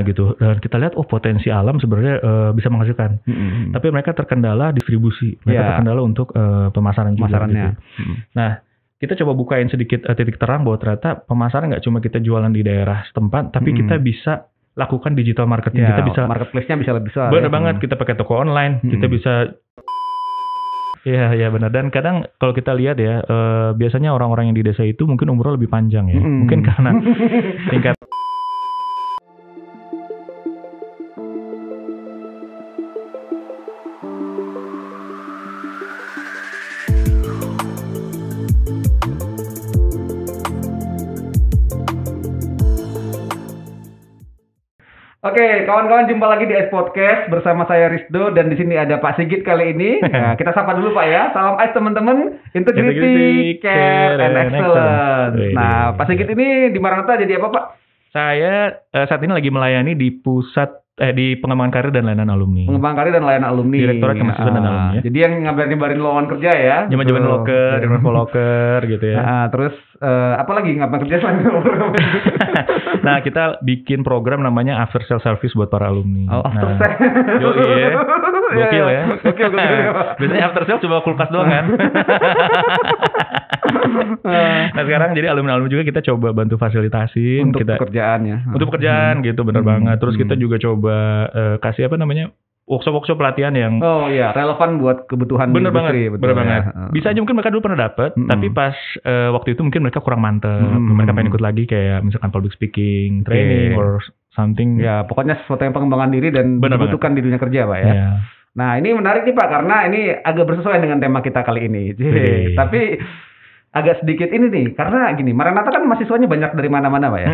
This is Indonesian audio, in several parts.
Gitu. Dan kita lihat potensi alam sebenarnya bisa menghasilkan. Tapi mereka terkendala distribusi, mereka terkendala untuk pemasaran juga. Gitu. Nah, kita coba bukain sedikit titik terang bahwa ternyata pemasaran nggak cuma kita jualan di daerah setempat, tapi kita bisa lakukan digital marketing. Kita bisa marketplace-nya bisa lebih besar. Benar banget, kita pakai toko online, kita bisa. Iya benar. Dan kadang kalau kita lihat ya, biasanya orang-orang yang di desa itu mungkin umurnya lebih panjang ya. Mungkin karena tingkat. Oke, kawan-kawan, jumpa lagi di Ice Podcast bersama saya Rizdo dan di sini ada Pak Sigit kali ini. Nah, kita sapa dulu Pak ya. Salam Ice teman-teman. Integrity, Care, and Excellence. Nah, Pak Sigit ini di Maranatha jadi apa Pak? Saya saat ini lagi melayani di pusat di pengembangan karir dan layanan alumni. Pengembangan karir dan layanan alumni. Direktorat Kemahasiswaan dan Alumni. Ya. Jadi yang ngabarin lowongan kerja ya. Jaman-jaman loker, info loker gitu ya. Terus apa lagi ngapain kerja selain Nah, kita bikin program namanya After Sales Service buat para alumni. Oh, After Sales. Iya. Gokil ya. Gokil. Biasanya After Sales cuma kulkas doang kan. Nah, sekarang jadi alumni-alumni juga kita coba bantu fasilitasin untuk pekerjaannya. Untuk pekerjaan gitu, benar banget. Terus kita juga coba kasih workshop pelatihan yang relevan buat kebutuhan bener industri. Bener banget. Bisa aja mungkin mereka dulu pernah dapat, tapi pas waktu itu mungkin mereka kurang mantep. Mereka pengen ikut lagi kayak misalkan public speaking training or something. Ya, pokoknya sesuatu yang pengembangan diri dan dibutuhkan di dunia kerja, Pak ya. Yeah. Nah, ini menarik nih Pak karena ini agak bersesuaian dengan tema kita kali ini. Tapi agak sedikit ini nih, karena gini, Maranatha kan mahasiswanya banyak dari mana-mana Pak ya.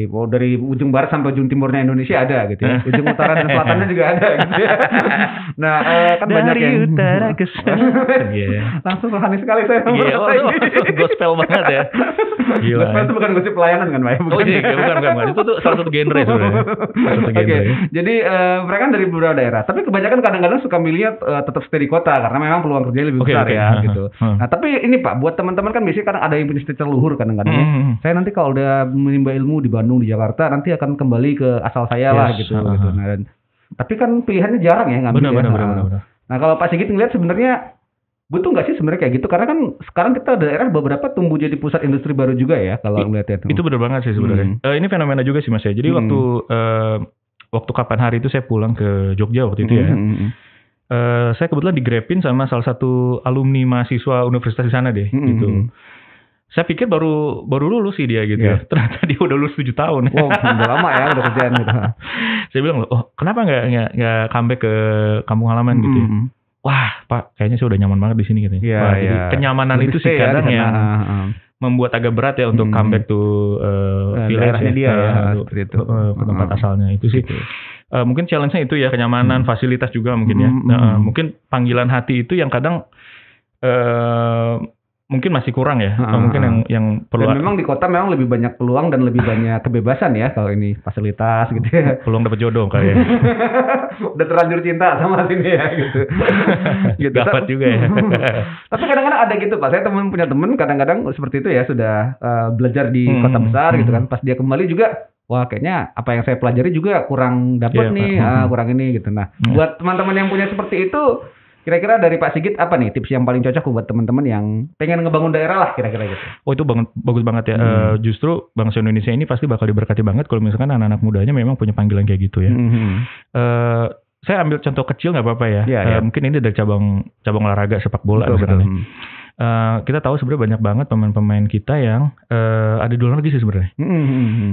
Dari ujung barat sampai ujung timurnya Indonesia ada gitu ya. Ujung utara dan selatannya juga ada gitu ya. Nah, kan dari banyak yang utara ke selatan. Langsung rohani sekali saya. Gospel banget ya. Gila. Gospel itu bukan gosip pelayanan kan Pak ya? Bukan. Itu tuh salah satu genre sebenarnya. Oke. Jadi mereka kan dari beberapa daerah, tapi kebanyakan kadang-kadang suka milihnya tetap stay di kota karena memang peluang kerjanya lebih besar ya gitu. Nah, tapi ini Pak, buat teman-teman kan biasanya kadang ada yang punya cita luhur kadang-kadang ya. Saya nanti kalau udah menimba ilmu di Bandung, di Jakarta, nanti akan kembali ke asal saya lah gitu. Nah, tapi kan pilihannya jarang ya ngambil. Benar. Nah, kalau Pak Sigit ngeliat sebenarnya butuh nggak sih sebenarnya kayak gitu? Karena kan sekarang kita daerah beberapa tumbuh jadi pusat industri baru juga ya kalau ngeliatnya itu. Itu benar banget sih sebenarnya. Ini fenomena juga sih Mas ya. Jadi waktu kapan hari itu saya pulang ke Jogja waktu itu ya. Saya kebetulan digrepin sama salah satu alumni mahasiswa universitas di sana deh gitu. Saya pikir baru lulus sih dia gitu. Ternyata dia udah lulus 7 tahun. Wow, udah lama ya udah kerjaan gitu. Saya bilang, kenapa nggak comeback ke kampung halaman gitu ya? Wah, Pak, kayaknya saya udah nyaman banget di sini gitu. Jadi kenyamanan itu sih kadang yang membuat agak berat ya untuk comeback to village dia ya, ke tempat asalnya itu sih. Mungkin challenge-nya itu ya, kenyamanan, fasilitas juga mungkin ya. Mungkin panggilan hati itu yang kadang mungkin masih kurang ya. Mungkin yang perlu. Dan memang di kota memang lebih banyak peluang dan lebih banyak kebebasan ya kalau ini fasilitas gitu ya. Peluang dapat jodoh kali ya. Udah terlanjur cinta sama sini ya gitu. Dapat juga ya. Tapi kadang-kadang ada gitu Pak. Saya punya teman kadang-kadang seperti itu ya, sudah belajar di kota besar gitu kan. Pas dia kembali juga, wah kayaknya apa yang saya pelajari juga kurang dapat nih, kurang ini gitu. Nah, buat teman-teman yang punya seperti itu, kira-kira dari Pak Sigit apa nih tips yang paling cocok buat teman-teman yang pengen ngebangun daerah lah kira-kira gitu? Oh itu bagus banget ya. Justru bangsa Indonesia ini pasti bakal diberkati banget kalau misalkan anak-anak mudanya memang punya panggilan kayak gitu ya. Saya ambil contoh kecil nggak apa-apa ya. Mungkin ini dari cabang olahraga sepak bola misalnya. Kita tahu sebenarnya banyak banget pemain-pemain kita yang ada di luar negeri sih sebenarnya.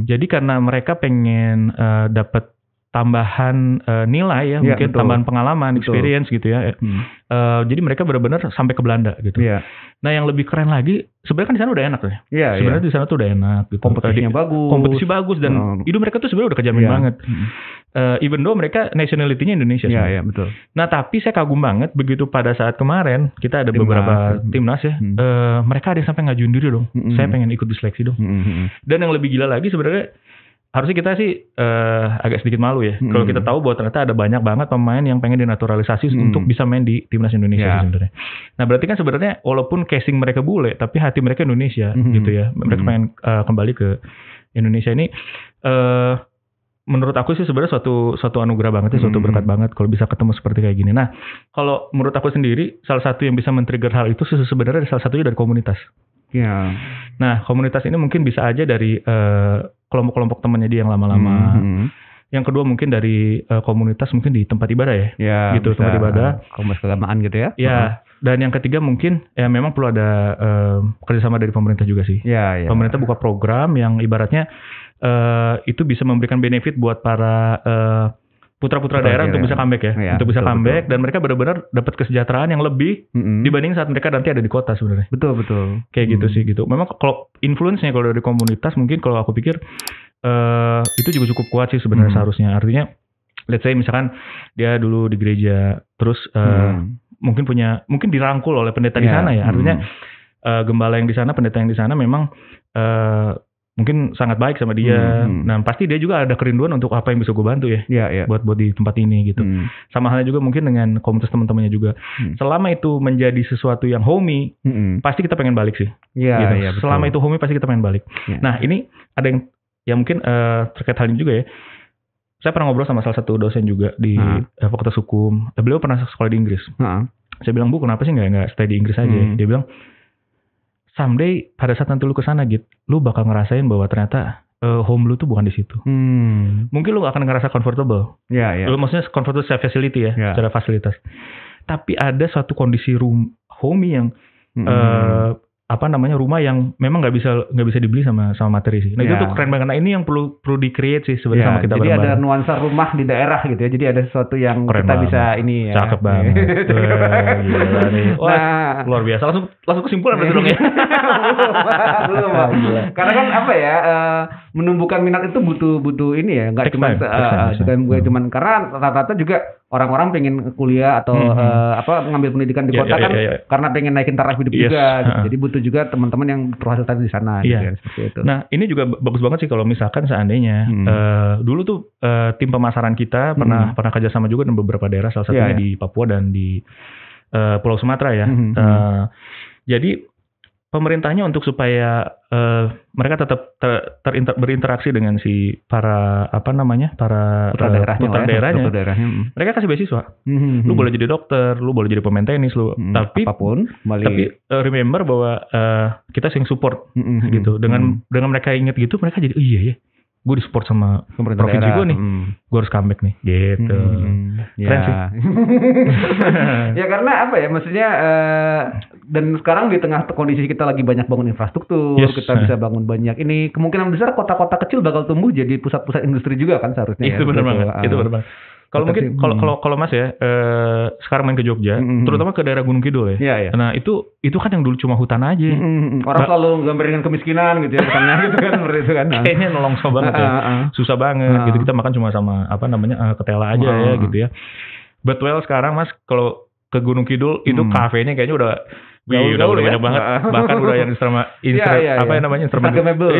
Jadi karena mereka pengen dapat tambahan nilai ya, mungkin tambahan pengalaman, experience gitu ya. Jadi mereka benar-benar sampai ke Belanda gitu. Nah yang lebih keren lagi, sebenarnya kan di sana udah enak tuh ya. Sebenarnya di sana tuh udah enak gitu. Kompetisi bagus dan hidup mereka tuh sebenarnya udah kejamin banget. Even though mereka nationality-nya Indonesia. Iya, betul. Nah tapi saya kagum banget begitu pada saat kemarin kita ada beberapa timnas ya. Mereka ada yang sampai ngajuin diri dong. Saya pengen ikut di seleksi dong. Dan yang lebih gila lagi sebenarnya, harusnya kita sih agak sedikit malu ya. Kalau kita tahu bahwa ternyata ada banyak banget pemain yang pengen dinaturalisasi untuk bisa main di timnas Indonesia sebenarnya. Nah berarti kan sebenarnya walaupun casing mereka bule, tapi hati mereka Indonesia gitu ya. Mereka pengen kembali ke Indonesia ini. menurut aku sih sebenarnya suatu anugerah banget ya, suatu berkat banget kalau bisa ketemu seperti kayak gini. Nah, kalau menurut aku sendiri salah satu yang bisa men-trigger hal itu sebenarnya salah satunya dari komunitas. Ya. Nah, komunitas ini mungkin bisa aja dari kelompok-kelompok temannya dia yang lama-lama. Yang kedua mungkin dari komunitas mungkin di tempat ibadah ya gitu, tempat ibadah. Komunitas keagamaan gitu ya. Ya. Dan yang ketiga mungkin ya memang perlu ada kerjasama dari pemerintah juga sih. Ya. Pemerintah buka program yang ibaratnya itu bisa memberikan benefit buat para putra-putra daerah untuk bisa comeback ya, untuk bisa comeback dan mereka benar-benar dapat kesejahteraan yang lebih dibanding saat mereka nanti ada di kota sebenarnya. Betul. Kayak gitu sih gitu. Memang kalau influence-nya kalau dari komunitas mungkin kalau aku pikir itu juga cukup kuat sih sebenarnya seharusnya. Artinya let's say misalkan dia dulu di gereja terus mungkin dirangkul oleh pendeta di sana ya. Artinya gembala yang di sana, pendeta yang di sana memang mungkin sangat baik sama dia. Nah, pasti dia juga ada kerinduan untuk apa yang bisa gue bantu ya. Buat di tempat ini gitu. Sama halnya juga mungkin dengan komunitas teman-temannya juga. Selama itu menjadi sesuatu yang homey, pasti kita pengen balik sih. Gitu. Selama itu homey pasti kita pengen balik. Nah, ini ada yang mungkin terkait hal ini juga ya. Saya pernah ngobrol sama salah satu dosen juga di Fakultas Hukum. Beliau pernah sekolah di Inggris. Saya bilang, Bu, kenapa sih nggak stay di Inggris aja? Dia bilang, someday pada saat nanti lu kesana gitu, lu bakal ngerasain bahwa ternyata home lu tuh bukan di situ. Mungkin lu akan ngerasa comfortable. Lu maksudnya comfortable secara facility ya, secara fasilitas. Tapi ada suatu kondisi homey yang rumah yang memang nggak bisa dibeli sama materi sih. Nah itu tuh keren banget. Nah ini yang perlu di-create sih sebenarnya sama kita. Jadi ada nuansa rumah di daerah gitu ya. Jadi ada sesuatu yang keren kita banget. Bisa ini ya. Cakep banget. Gila nih. Wah, luar biasa. Langsung kesimpulan berarti dong ya. Belum. Karena kan apa ya, menumbuhkan minat itu butuh ini ya. Nggak cuma karena rata-rata juga orang-orang pengen kuliah atau mengambil pendidikan di kota karena pengen naikin taraf hidup juga. Gitu. Jadi butuh juga teman-teman yang berhasil di sana. Gitu, seperti itu. Nah ini juga bagus banget sih kalau misalkan seandainya dulu tuh tim pemasaran kita pernah kerjasama juga dengan beberapa daerah, salah satunya di Papua dan di Pulau Sumatera ya. Jadi pemerintahnya untuk supaya mereka tetap berinteraksi dengan si para putra daerahnya. Mereka kasih beasiswa. Lu boleh jadi dokter, lu boleh jadi pemain tenis, tapi apapun. Tapi remember bahwa kita sering support gitu. Dengan mereka ingat gitu, mereka jadi iya ya. Gue disupport sama provinsi gue nih, gue harus comeback nih, gitu. Keren sih. Ya karena apa ya, maksudnya dan sekarang di tengah kondisi kita lagi banyak bangun infrastruktur, kita bisa bangun banyak ini, kemungkinan besar kota-kota kecil bakal tumbuh jadi pusat-pusat industri juga kan seharusnya. Itu benar banget. Itu benar banget. Kalau mungkin kalau Mas ya sekarang main ke Jogja, terutama ke daerah Gunung Kidul ya. Nah itu kan yang dulu cuma hutan aja. Orang selalu gambarin kemiskinan gitu ya, hutannya gitu kan seperti itu kan. Kayaknya nolongso banget ya, susah banget gitu. Kita makan cuma sama ketela aja ya gitu ya. But well sekarang Mas kalau ke Gunung Kidul itu kafenya kayaknya udah banyak banget, bahkan udah yang Instagramable.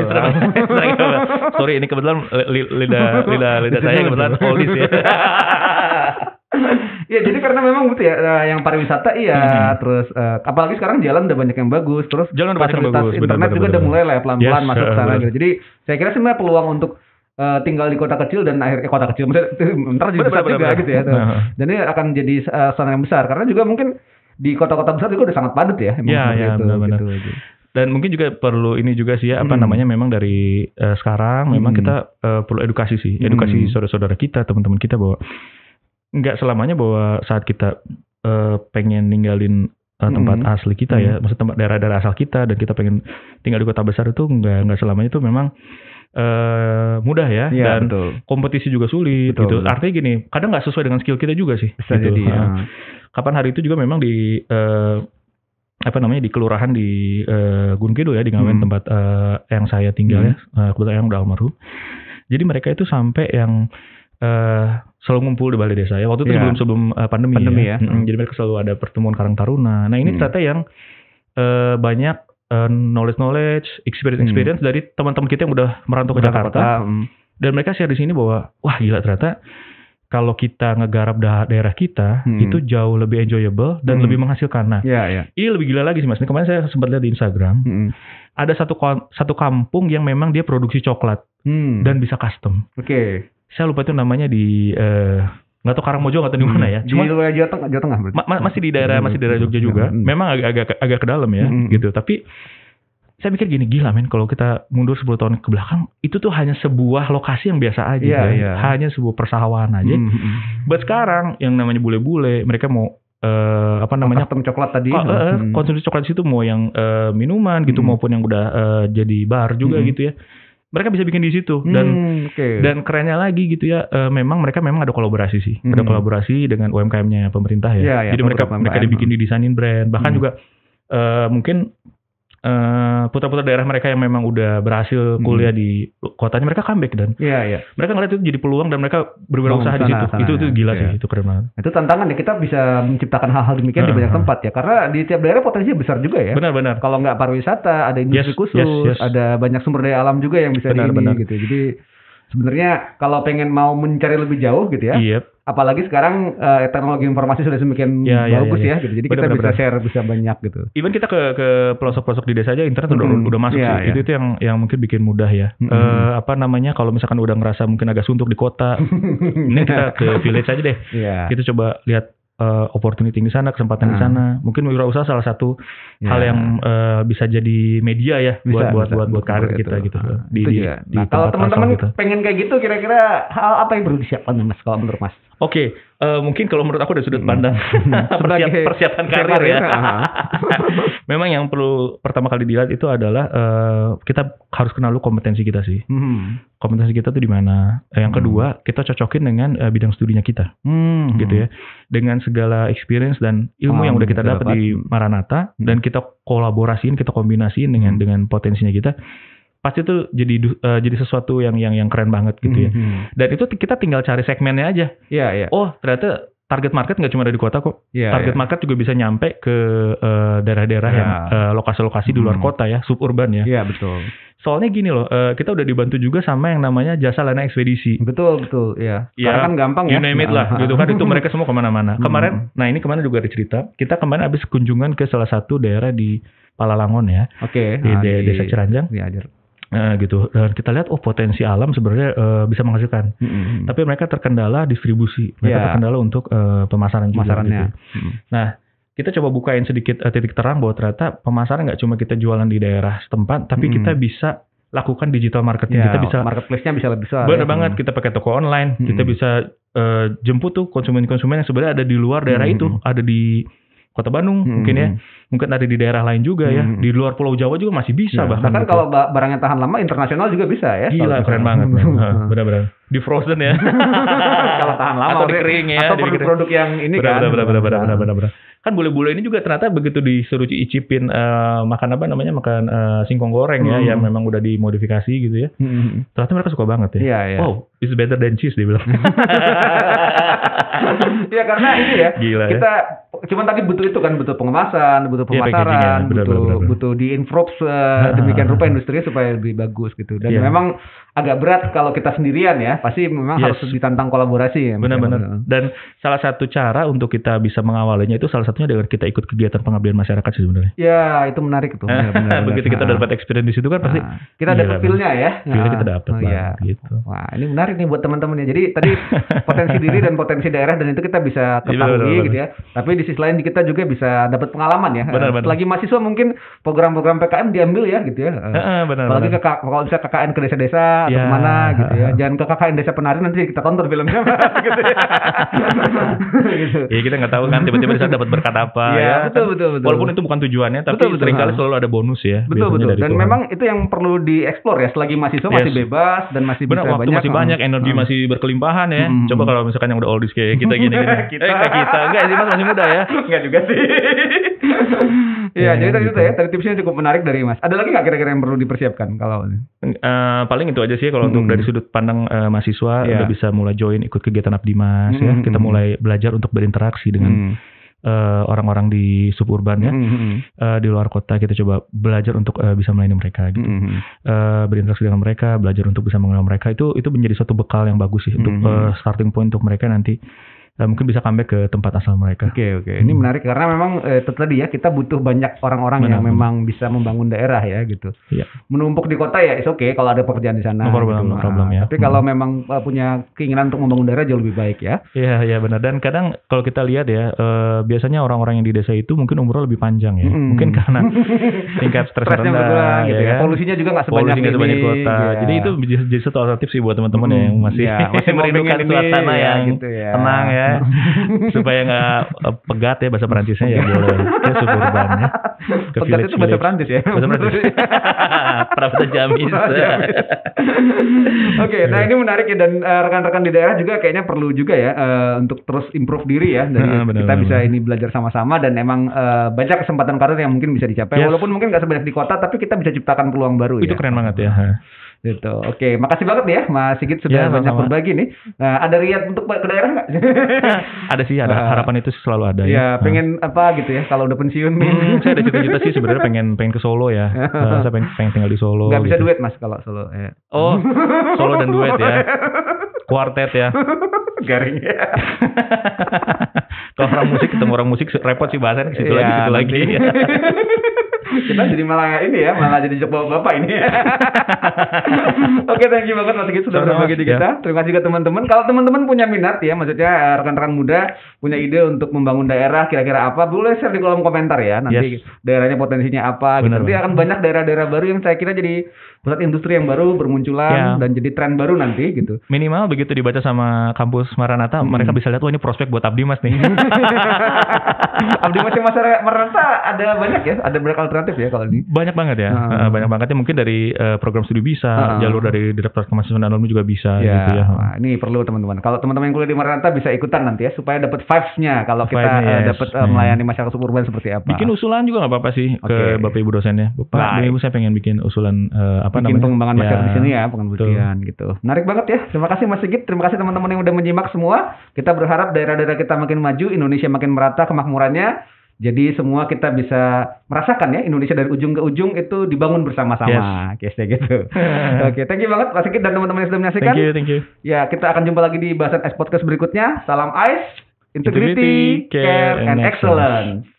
Sorry, ini kebetulan lidah saya kebetulan oldies ya. Ya jadi karena memang gitu ya, yang pariwisata terus apalagi sekarang jalan udah banyak yang bagus, terus jalan fasilitas bagus, internet juga udah mulai lah pelan-pelan masuk ke sana gitu. Jadi saya kira sebenarnya peluang untuk tinggal di kota kecil dan akhirnya kota kecil ntar jadi besar juga gitu ya. Dan ini akan jadi sangat yang besar karena juga mungkin di kota-kota besar juga udah sangat padat ya. Iya, benar-benar. Gitu. Dan mungkin juga perlu ini juga sih ya, memang dari sekarang memang kita perlu edukasi sih. Edukasi saudara-saudara kita, teman-teman kita bahwa nggak selamanya bahwa saat kita pengen ninggalin tempat asli kita ya, maksud tempat daerah-daerah asal kita dan kita pengen tinggal di kota besar itu nggak selamanya itu memang mudah ya, dan kompetisi juga sulit gitu. Artinya gini, kadang nggak sesuai dengan skill kita juga sih. Bisa gitu. Jadi. Kapan hari itu juga memang di di kelurahan di Gunung Kidul ya, di Ngawen tempat yang saya tinggal ya, kebetulan yang udah almarhum. Jadi mereka itu sampai yang selalu ngumpul di balai desa ya. Waktu itu sebelum pandemi ya. Jadi mereka selalu ada pertemuan Karang Taruna. Nah ini ternyata yang banyak knowledge, experience dari teman-teman kita yang udah merantau ke Jakarta. Dan mereka share di sini bahwa wah gila, ternyata kalau kita ngegarap daerah kita itu jauh lebih enjoyable dan lebih menghasilkan. Nah, ini lebih gila lagi sih Mas. Ini kemarin saya sempat lihat di Instagram. Ada satu kampung yang memang dia produksi coklat dan bisa custom. saya lupa itu namanya di nggak tahu Karangmojong atau di mana ya. Cuma di Jawa Tengah berarti. Masih di daerah Jogja juga. Memang agak ke dalam ya gitu. Tapi saya mikir gini, gila men, kalau kita mundur 10 tahun ke belakang, itu tuh hanya sebuah lokasi yang biasa aja. Hanya sebuah persawahan aja. Buat sekarang yang namanya bule-bule, mereka mau custom coklat tadi. Konsumsi coklat itu mau yang minuman gitu maupun yang udah jadi bar juga gitu ya. Mereka bisa bikin di situ dan kerennya lagi gitu ya, memang mereka ada kolaborasi sih, ada kolaborasi dengan UMKM-nya pemerintah ya. Jadi mereka dibikin didesainin brand, bahkan juga mungkin putra-putra daerah mereka yang memang udah berhasil kuliah di kotanya, mereka comeback dan mereka ngeliat itu jadi peluang dan mereka berwirausaha di situ. Itu gila sih, itu keren banget. Itu tantangan ya, kita bisa menciptakan hal-hal demikian di banyak tempat ya, karena di tiap daerah potensinya besar juga ya. Benar. Kalau nggak pariwisata, ada industri khusus, ada banyak sumber daya alam juga yang bisa gitu. Jadi sebenarnya kalau pengen mau mencari lebih jauh gitu ya. Apalagi sekarang teknologi informasi sudah semakin bagus ya gitu. Jadi kita bisa share bisa banyak gitu. Even kita ke pelosok-pelosok di desa aja internet udah masuk sih. Itu yang mungkin bikin mudah ya. Kalau misalkan udah ngerasa mungkin agak suntuk di kota, ini kita ke village aja deh. Kita coba lihat opportunity di sana, kesempatan di sana. Mungkin wirausaha salah satu hal yang bisa jadi media ya buat karir kita gitu. Kalau teman-teman pengen kayak gitu, kira-kira hal apa yang perlu disiapkan Mas kalau menurut Mas? Oke, mungkin kalau menurut aku dari sudut pandang persiapan karir ya. Memang yang perlu pertama kali dilihat itu adalah kita harus kenal dulu kompetensi kita sih. Kompetensi kita tuh di mana. Yang kedua, kita cocokin dengan bidang studinya kita, gitu ya. Dengan segala experience dan ilmu yang udah kita dapat di Maranatha dan kita kolaborasiin, kita kombinasiin dengan potensinya kita. Pasti itu jadi sesuatu yang keren banget gitu ya. Dan itu kita tinggal cari segmennya aja. Oh, ternyata target market nggak cuma ada di kota kok. Target market juga bisa nyampe ke daerah-daerah yang lokasi-lokasi di luar kota ya, suburban ya. Iya, betul. Soalnya gini loh, kita udah dibantu juga sama yang namanya jasa layanan ekspedisi. Betul, ya. Karena kan gampang ya. You name it lah, gitu kan. Itu mereka semua kemana-mana. Kemarin juga ada cerita. Kita kemarin habis kunjungan ke salah satu daerah di Palalangon ya. Di Desa Ciranjang. Gitu. Dan kita lihat potensi alam sebenarnya bisa menghasilkan. Tapi mereka terkendala distribusi. Mereka terkendala untuk pemasaran juga gitu. Nah, kita coba bukain sedikit titik terang bahwa ternyata pemasaran nggak cuma kita jualan di daerah setempat, tapi kita bisa lakukan digital marketing. Kita bisa marketplace-nya bisa lebih besar. Benar banget, kita pakai toko online, kita bisa jemput tuh konsumen-konsumen yang sebenarnya ada di luar daerah itu, ada di Kota Bandung mungkin ya, mungkin ada di daerah lain juga ya, di luar Pulau Jawa juga masih bisa bahkan gitu. Kalau barangnya tahan lama internasional juga bisa ya. Gila, keren banget. Benar-benar di frozen ya. Kalau tahan lama atau dikering ya, atau produk-produk yang ini benar. Kan bule-bule ini juga ternyata begitu disuruh icipin makan singkong goreng ya, yang memang udah dimodifikasi gitu ya. Ternyata mereka suka banget ya. Wow, it's better than cheese dia bilang. Ya karena ini ya. Gila, kita cuman tadi butuh itu kan, butuh pengemasan, butuh pemasaran, butuh di-improve demikian rupa industrinya supaya lebih bagus gitu. Dan memang agak berat kalau kita sendirian ya, pasti memang harus ditantang kolaborasi ya. Benar-benar. Dan salah satu cara untuk kita bisa mengawalinya itu salah satunya dengan kita ikut kegiatan pengabdian masyarakat sih sebenarnya. Ya, itu menarik tuh. Benar. Begitu kita dapat experience di situ kan pasti kita dapat feel-nya ya. Feel-nya kita dapat gitu. Wah, ini menarik nih buat teman-teman ya. Jadi tadi potensi diri dan potensi daerah dan itu kita bisa ketahui gitu ya. Tapi di sisi lain kita juga bisa dapat pengalaman ya. Lagi mahasiswa mungkin program-program PKM diambil ya gitu ya. Apalagi kalau bisa KKN ke desa-desa atau kemana gitu ya. Jangan ke KKN Desa Penari, nanti kita tonton filmnya gitu ya. Gitu. Ya kita nggak tahu kan tiba-tiba di sana dapat berkat apa ya. Betul. Walaupun itu bukan tujuannya, tapi seringkali selalu ada bonus ya. Betul. Dan memang itu yang perlu dieksplor ya. Selagi mahasiswa masih bebas dan masih bisa waktu masih banyak, energi masih berkelimpahan ya. Coba kalau misalkan yang udah oldies kayak kita gini. Kayak kita. Enggak sih Mas, masih muda ya. Enggak juga sih. Iya, jadi tadi itu ya. Tadi tipsnya cukup menarik dari Mas. Ada lagi nggak kira-kira yang perlu dipersiapkan kalau paling itu aja sih kalau untuk dari sudut pandang mahasiswa udah bisa mulai join ikut kegiatan Abdimas ya. Kita mulai belajar untuk berinteraksi dengan orang-orang di suburban ya. Di luar kota kita coba belajar untuk bisa melayani mereka gitu. Berinteraksi dengan mereka, belajar untuk bisa mengenal mereka, itu menjadi suatu bekal yang bagus sih untuk starting point untuk mereka nanti mungkin bisa comeback ke tempat asal mereka. Oke. Ini menarik karena memang itu tadi ya, kita butuh banyak orang-orang yang memang bisa membangun daerah ya gitu. Iya. Menumpuk di kota ya, oke kalau ada pekerjaan di sana. No problem ya. Tapi kalau memang punya keinginan untuk membangun daerah jauh lebih baik ya. Iya benar. Dan kadang kalau kita lihat ya, biasanya orang-orang yang di desa itu mungkin umurnya lebih panjang ya. Mungkin karena tingkat stresnya rendah gitu ya. Polusinya juga nggak sebanyak kota. Ya. Jadi itu jadi satu alternatif sih buat teman-teman yang masih merindukan suasana yang gitu ya. Tenang ya. Supaya nggak pegat ya, bahasa Perancisnya ya boleh. Ya suburban ya. Pegat itu bahasa Perancis ya. Bahasa Perancis. Pravda Jamis. Oke, nah ini menarik ya, dan rekan-rekan di daerah juga kayaknya perlu juga ya untuk terus improve diri ya. Dan kita bisa ini belajar sama-sama, dan emang banyak kesempatan karir yang mungkin bisa dicapai. Walaupun mungkin nggak sebanyak di kota, tapi kita bisa ciptakan peluang baru. Itu keren banget ya. Gitu. Oke, makasih banget ya Mas Sigit sudah banyak berbagi nih. Nah, ada riat untuk ke daerah nggak? Ada sih, ada harapan itu selalu ada ya. Pengen apa gitu ya kalau udah pensiun? Saya ada cita-cita sih sebenarnya pengen ke Solo ya. Saya pengen tinggal di Solo. Nggak bisa duet Mas kalau Solo. Ya. Oh, Solo dan duet ya. Kuartet ya. Garing ya. Kalau orang musik ketemu orang musik repot sih bahasannya ke situ lagi. Kita jadi malah jadi jok bapak ini. Oke, thank you banget Mas Sigit sudah berbagi di kita. Terima kasih juga teman-teman. Kalau teman-teman punya minat ya, maksudnya rekan-rekan muda punya ide untuk membangun daerah kira-kira apa, boleh share di kolom komentar ya. Nanti daerahnya potensinya apa gitu. Nanti akan banyak daerah-daerah baru yang saya kira jadi pusat industri yang baru bermunculan dan jadi tren baru nanti gitu. Minimal begitu dibaca sama kampus Maranatha, mereka bisa lihat ini prospek buat Abdi Mas nih. Abdi Mas yang Maranatha ada banyak ya, ada banyak alternatif ya kalau ini. Banyak banget ya. Banyak banget ya, mungkin dari program studi bisa, jalur dari Direktorat Kemahasiswaan dan Alumni juga bisa gitu ya. Nah, ini perlu teman-teman. Kalau teman-teman yang kuliah di Maranatha bisa ikutan nanti ya, supaya dapat vibes-nya kalau kita dapat melayani masyarakat suburban seperti apa. Bikin usulan juga nggak apa-apa sih ke Bapak Ibu dosennya. Bapak Ibu saya pengen bikin usulan bikin pengembangan masyarakat di sini ya, pengembangan gitu. Menarik banget ya. Terima kasih Mas Sigit. Terima kasih teman-teman yang udah menyimak semua. Kita berharap daerah-daerah kita makin maju, Indonesia makin merata kemakmurannya. Jadi semua kita bisa merasakan ya, Indonesia dari ujung ke ujung itu dibangun bersama-sama. Kayak gitu. Oke, thank you banget Mas Sigit dan teman-teman yang sudah menyaksikan. Thank you. Ya, kita akan jumpa lagi di bahasan podcast berikutnya. Salam ICE, Integrity, Care, and Excellence.